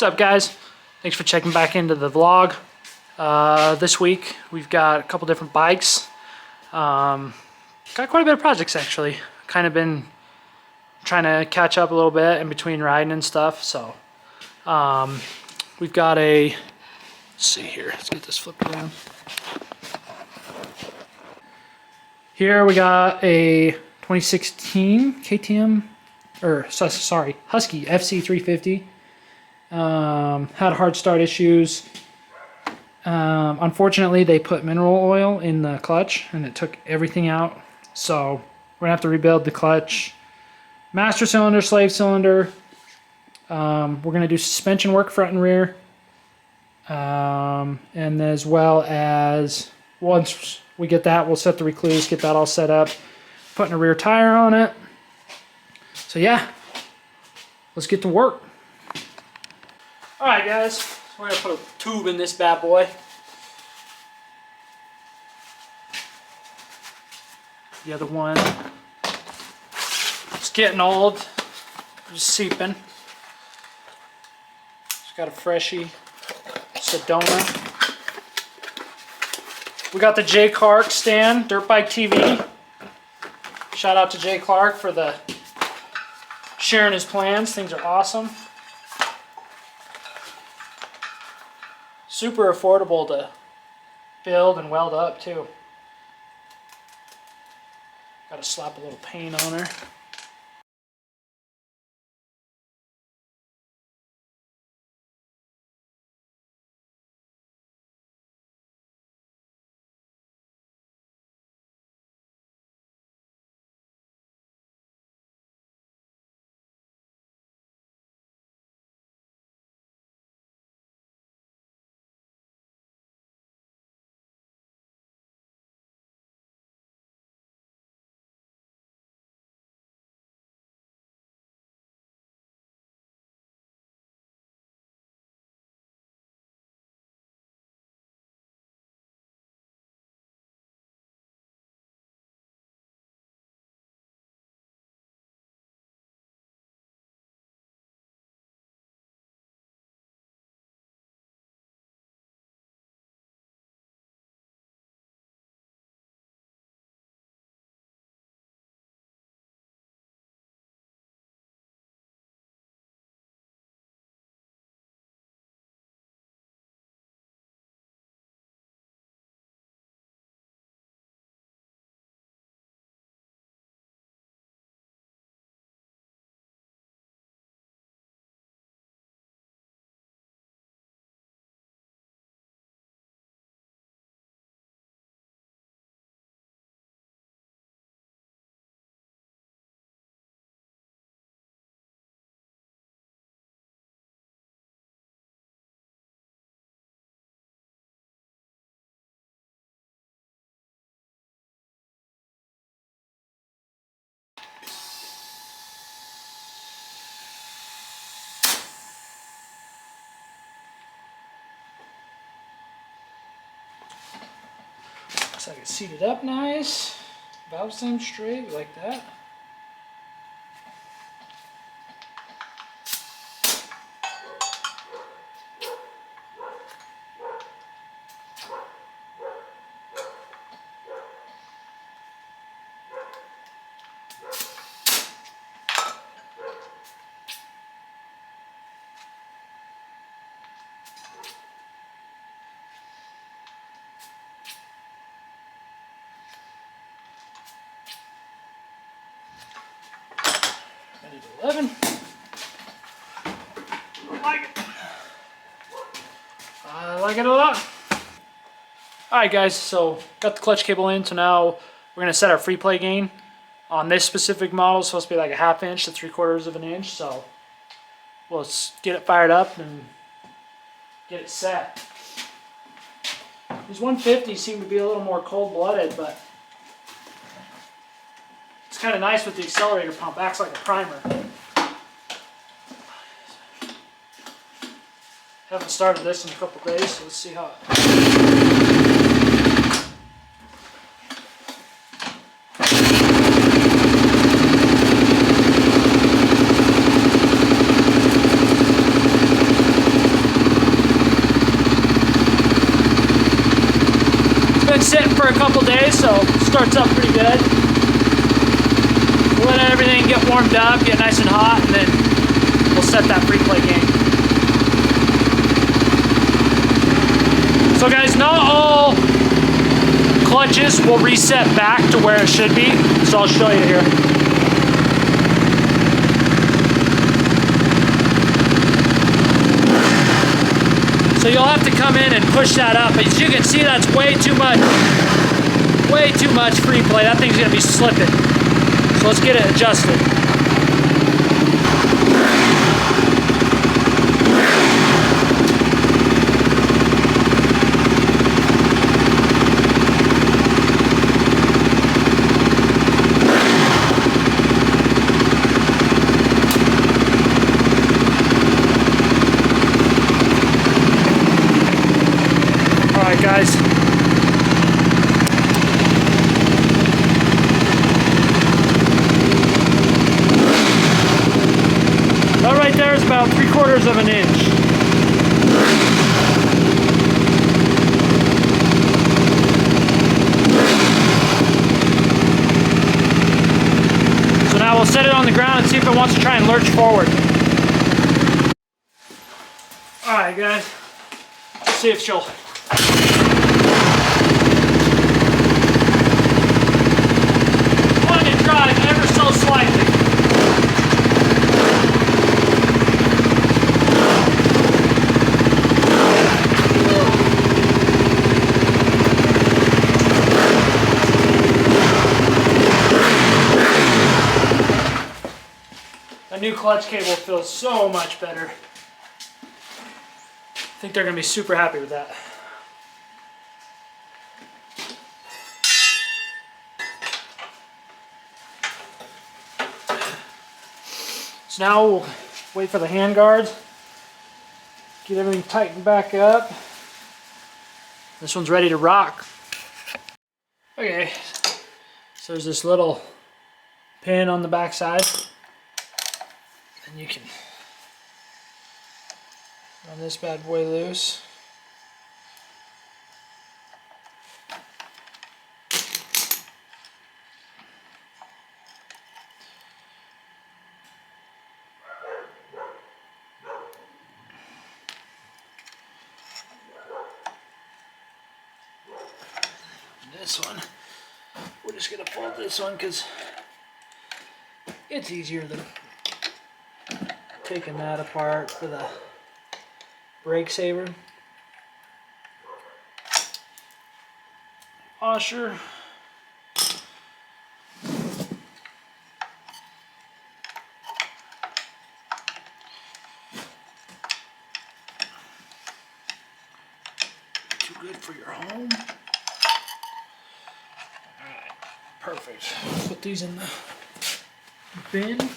What's up, guys? Thanks for checking back into the vlog. This week we've got a couple different bikes. Got quite a bit of projects actually. Kind of been trying to catch up a little bit in between riding and stuff. So we've got a, let's see here, let's get this flipped around. Here we got a 2016 KTM, Husky FC350. Had hard start issues. Unfortunately, they put mineral oil in the clutch and it took everything out. So we're gonna have to rebuild the clutch, master cylinder, slave cylinder. We're gonna do suspension work front and rear, and as well as once we get that, we'll set the Rekluse, get that all set up, putting a rear tire on it. So yeah, let's get to work. Alright guys, we're going to put a tube in this bad boy. The other one, it's getting old, just seeping. It's got a freshie Sedona. We got the Jay Clark stand, Dirt Bike TV. Shout out to Jay Clark for sharing his plans, things are awesome. Super affordable to build and weld up too. Gotta slap a little paint on her. Looks like it's seated up nice. Valve stem straight, we like that. I need 11. I like it a lot. Alright guys, so got the clutch cable in, so now we're going to set our free play gain. On this specific model, it's supposed to be like a 1/2 inch to 3/4 of an inch, so let's get it fired up and get it set. These 150s seem to be a little more cold-blooded, but it's kind of nice with the accelerator pump, acts like a primer. Haven't started this in a couple days, so let's see how it been sitting for a couple days, so it starts up pretty good. We'll let everything get warmed up, get nice and hot, and then we'll set that free play game. So guys, not all clutches will reset back to where it should be, so I'll show you here. So you'll have to come in and push that up. As you can see, that's way too much free play. That thing's gonna be slipping. So let's get it adjusted. All right, guys. That right there is about 3/4 of an inch. So now we'll set it on the ground and see if it wants to try and lurch forward. All right, guys. Let's see if she'll. Want to drive ever so slightly. The new clutch cable feels so much better. I think they're going to be super happy with that. So now we'll wait for the hand guards, get everything tightened back up. This one's ready to rock. Okay, so there's this little pin on the back side, and you can run this bad boy loose. This one, we're just gonna fold this one because it's easier than taking that apart for the brake saver. Washer. Too good for your home. Perfect. Put these in the bin.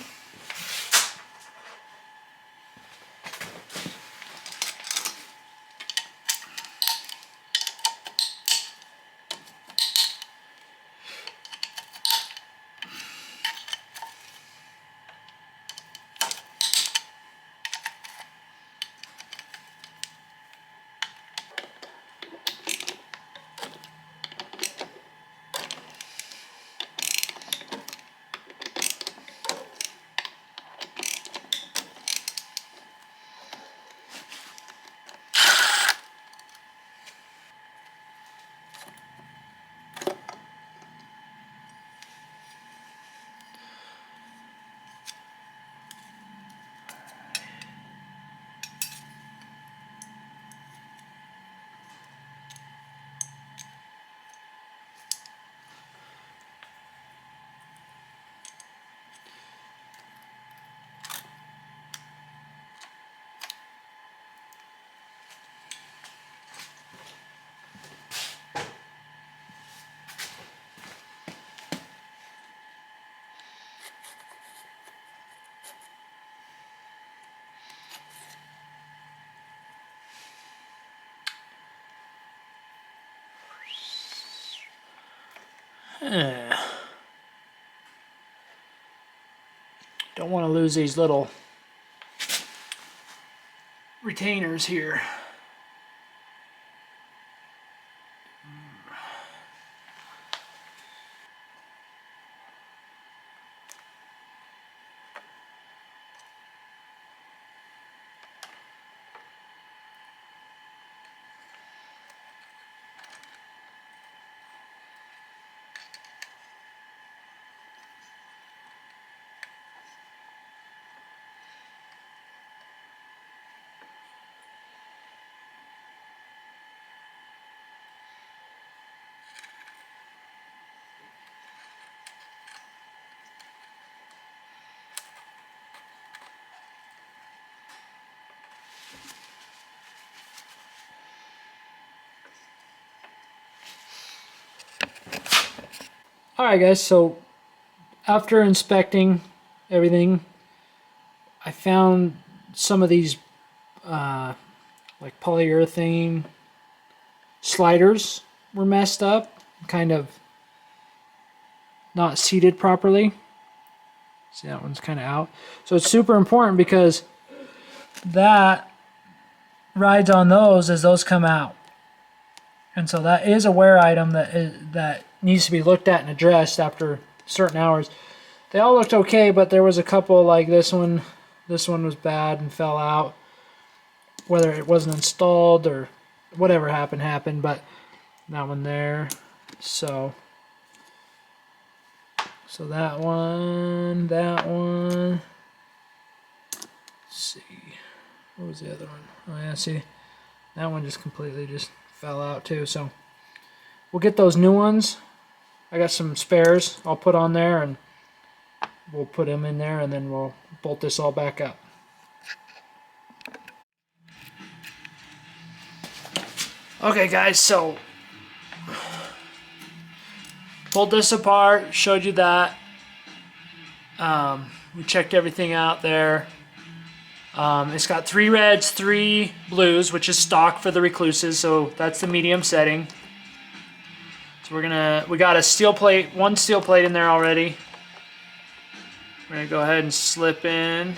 Don't want to lose these little retainers here. Alright guys, so after inspecting everything, I found some of these like polyurethane sliders were messed up, kind of not seated properly. See, that one's kind of out. So it's super important because that rides on those as those come out. And so that is a wear item that needs to be looked at and addressed after certain hours. They all looked okay, but there was a couple like this one. This one was bad and fell out. Whether it wasn't installed or whatever happened, but that one there. So that one. Let's see. What was the other one? Oh yeah, see. That one just completely just fell out too. So we'll get those new ones. I got some spares I'll put on there, and we'll put them in there, and then we'll bolt this all back up. Okay guys, so pulled this apart, showed you that. We checked everything out there. It's got 3 reds, 3 blues, which is stock for the Recluses, so that's the medium setting. So we got a steel plate, 1 steel plate in there already. We're gonna go ahead and slip in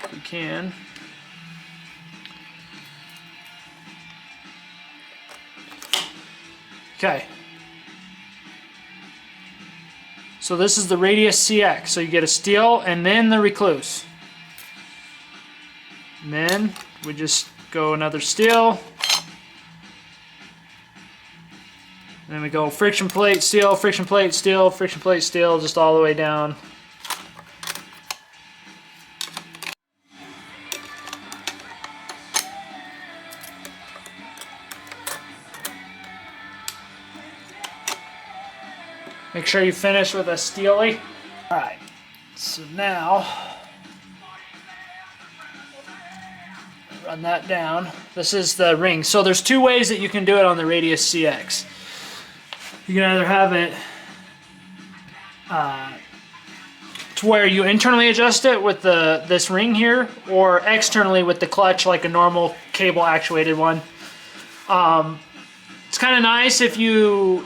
if we can. Okay. So this is the Radius CX. So you get a steel and then the Recluse. And then we just go another steel. And then we go friction plate, steel, friction plate, steel, friction plate, steel, just all the way down. Make sure you finish with a steely. Alright, so now run that down. This is the ring. So there's 2 ways that you can do it on the Radius CX. You can either have it to where you internally adjust it with this ring here, or externally with the clutch like a normal cable actuated one. It's kind of nice if you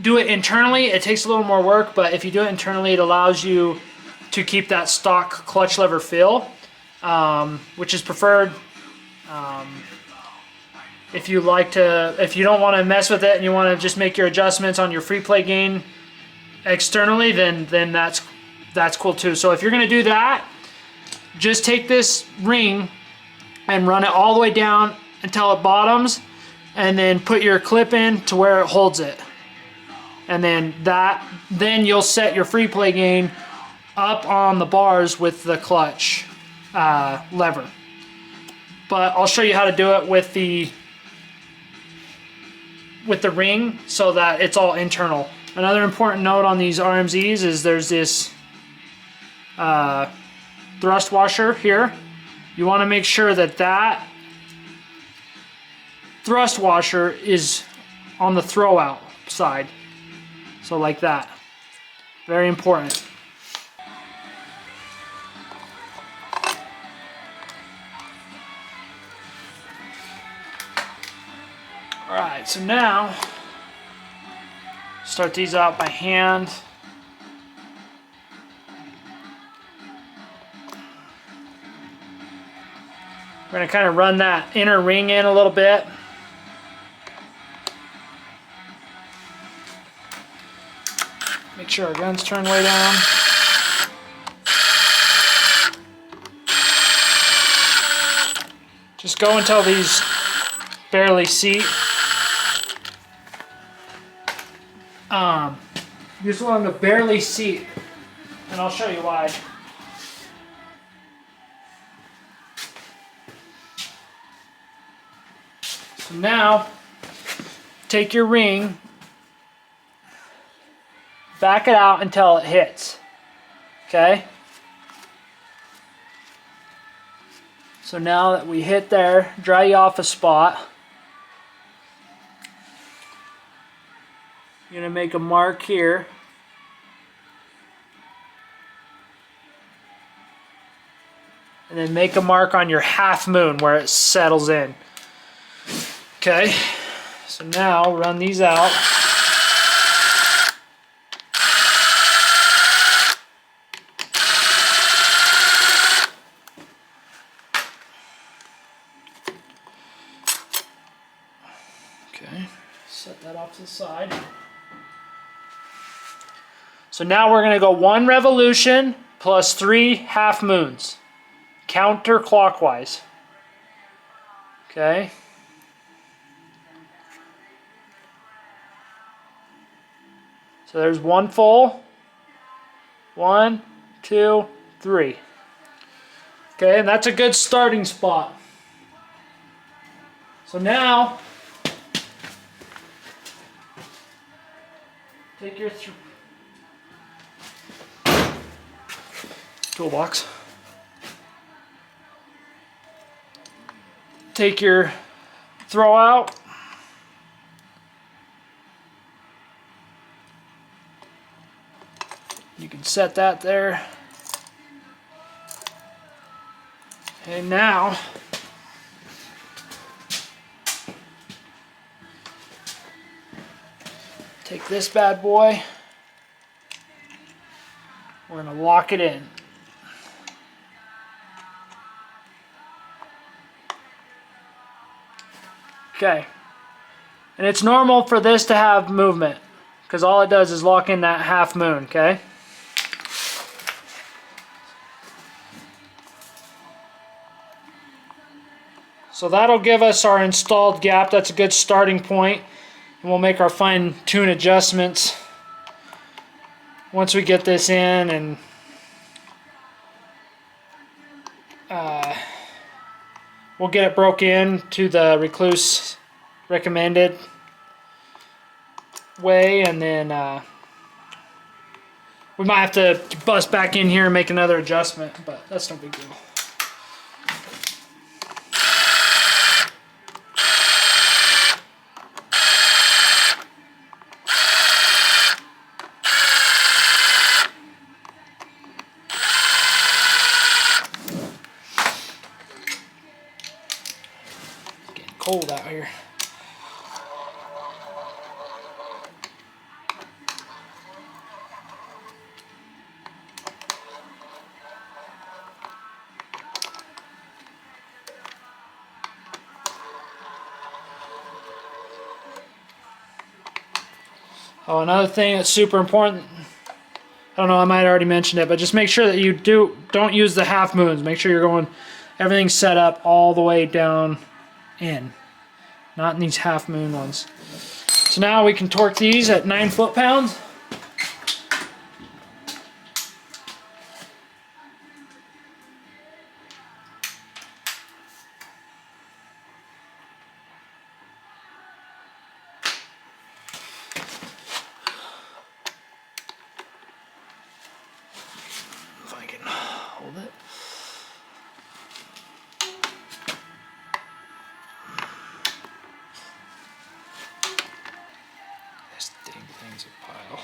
do it internally. It takes a little more work, but if you do it internally, it allows you to keep that stock clutch lever feel, which is preferred. If you don't want to mess with it and you want to just make your adjustments on your free play gain externally, then that's cool too. So if you're going to do that, just take this ring and run it all the way down until it bottoms, and then put your clip in to where it holds it. And then you'll set your free play gain up on the bars with the clutch lever. But I'll show you how to do it with the ring so that it's all internal. Another important note on these RMZs is there's this thrust washer here. You want to make sure that thrust washer is on the throw out side. So like that. Very important. Alright, so now start these out by hand. We're going to kind of run that inner ring in a little bit. Make sure our guns turn way down. Just go until these barely seat. You just want them to barely seat, and I'll show you why. So now, take your ring, back it out until it hits. Okay? So now that we hit there, dry you off a spot. going to make a mark here. And then make a mark on your half moon where it settles in. Okay, so now run these out. Okay, set that off to the side. So now we're going to go 1 revolution plus 3 half moons, counterclockwise. Okay. So there's 1 full. 1, 2, 3. Okay, and that's a good starting spot. So now, take your toolbox. Take your throw out. You can set that there. And now, take this bad boy. We're going to lock it in. Okay. And it's normal for this to have movement because all it does is lock in that half moon, okay? So that'll give us our installed gap. That's a good starting point. And we'll make our fine-tune adjustments once we get this in, and we'll get it broke in to the Rekluse recommended way, and then we might have to bust back in here and make another adjustment, but that's no big deal. Cold out here. Oh, another thing that's super important, I don't know, I might have already mentioned it, but just make sure that you don't use the half moons. Make sure you're going, everything's set up all the way down in, not in these half moon ones. So now we can torque these at 9 foot-pounds. If I can hold it. This dang thing's a pile.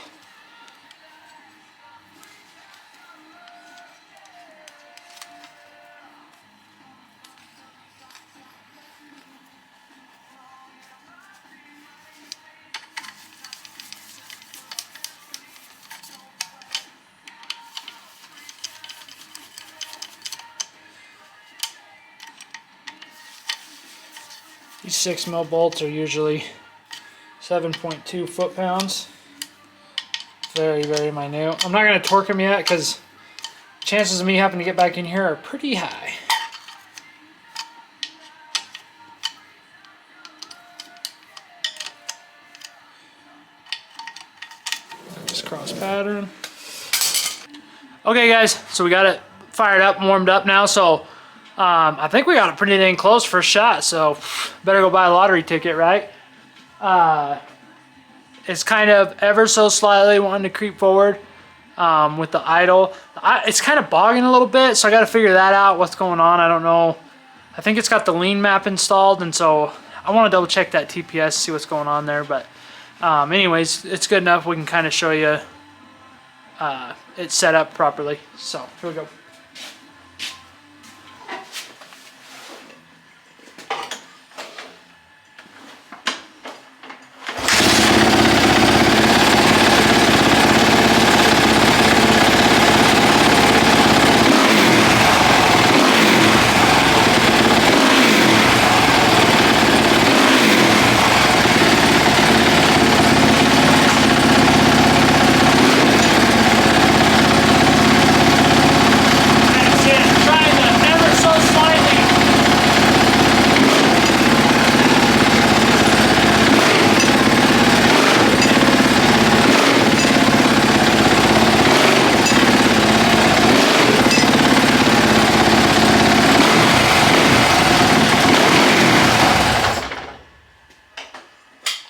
These 6mm bolts are usually 7.2 foot-pounds. Very, very minute. I'm not going to torque them yet because chances of me having to get back in here are pretty high. Just cross pattern. Okay guys, so we got it fired up and warmed up now, so I think we got it pretty dang close for a shot, so better go buy a lottery ticket, right? It's kind of ever so slightly wanting to creep forward with the idle. It's kind of bogging a little bit, so I got to figure that out, what's going on. I don't know. I think it's got the lean map installed, and so I want to double check that TPS, see what's going on there, but Anyways, it's good enough. We can kind of show you it's set up properly. So here we go.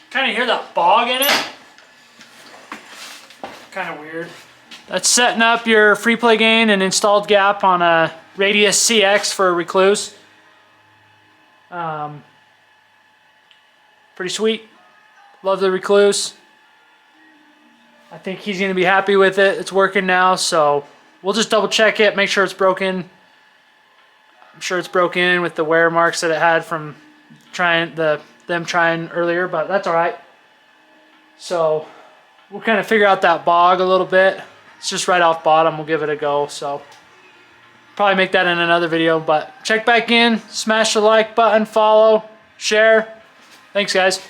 Kind of hear that bog in it. Kind of weird. That's setting up your free play gain and installed gap on a Radius CX for a Rekluse. Pretty sweet. Love the Rekluse. I think he's going to be happy with it. It's working now, so we'll just double check it, make sure it's broken. I'm sure it's broken with the wear marks that it had from them trying earlier, but that's all right. So we'll kind of figure out that bog a little bit. It's just right off bottom. We'll give it a go. So probably make that in another video, but check back in, smash the like button, follow, share. Thanks, guys.